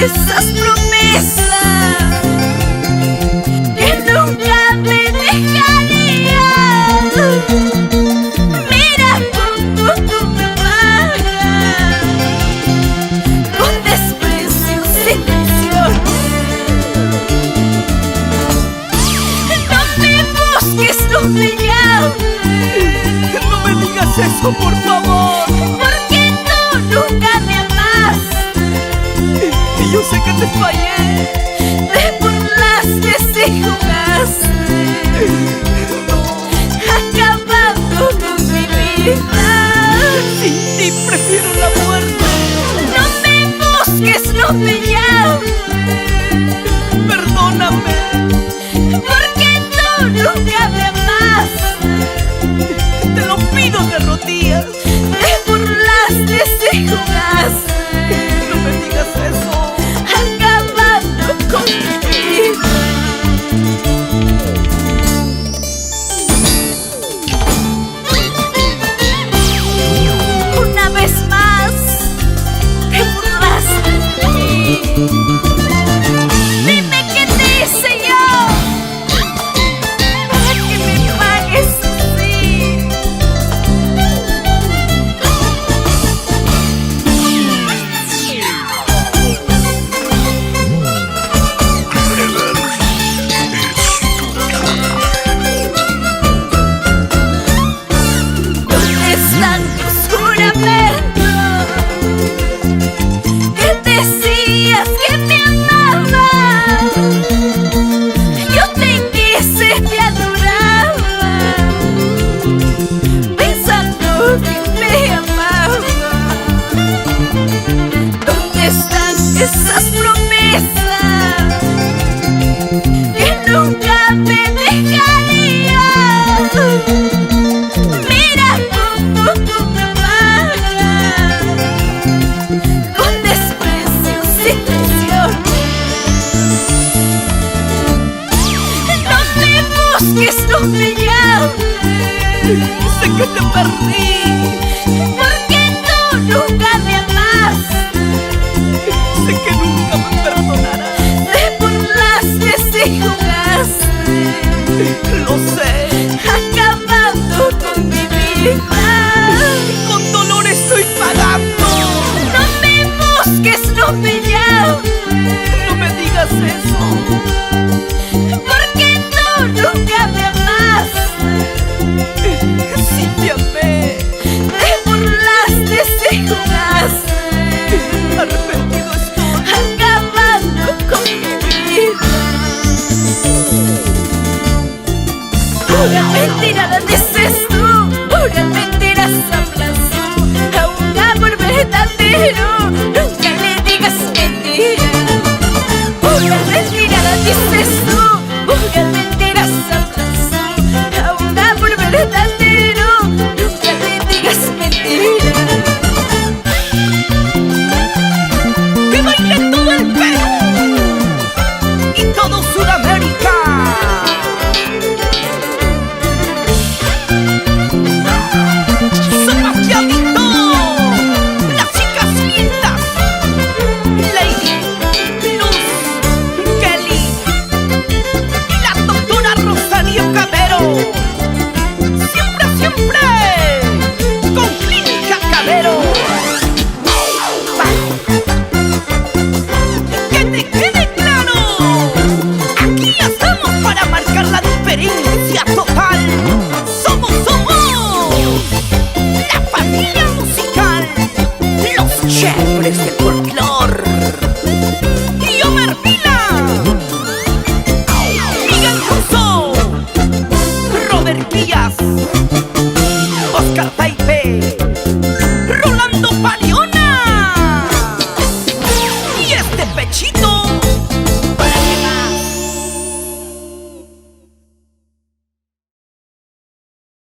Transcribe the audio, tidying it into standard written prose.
esas promesas que nunca me dejarías. Mira cómo tú me pagas con desprecio sin traición. No me busques, no me llames, no me digas eso, por favor, porque tú nunca me amaste. Y yo sé que te fallé, te burlaste y jugaste, acabando con mi vida. sin ti prefiero la muerte. No me busques, no me llames, Perdóname, porque tú nunca me amaste. te lo pido de rodillas. Te burlaste y jugaste, No me digas eso. acabando con mi vida. Una vez más te burlaste de mí. Dime qué te hice yo para que me pagues así. ¿Dónde están tus juramentos que decías que me amabas? Yo te quise, te adoraba, pensando que me amabas. ¿Dónde están esas promesas que nunca me dejarías? Mira cómo tú me pagas con desprecio sin traición. No me busques, no me llames, Sé que te perdí, porque tú nunca me amaste. sé que nunca me perdonarás. Te burlaste y jugaste, Lo sé, acabando con mi vida. con dolor estoy pagando. No me busques, no me llames, No me digas eso. porque tú nunca me amaste. Sí te amé, Te burlaste y jugaste, arrepentido estoy. acabando con mi vida. Pura mentira dices tú, pura mentiras hablas tú. A un amor verdadero no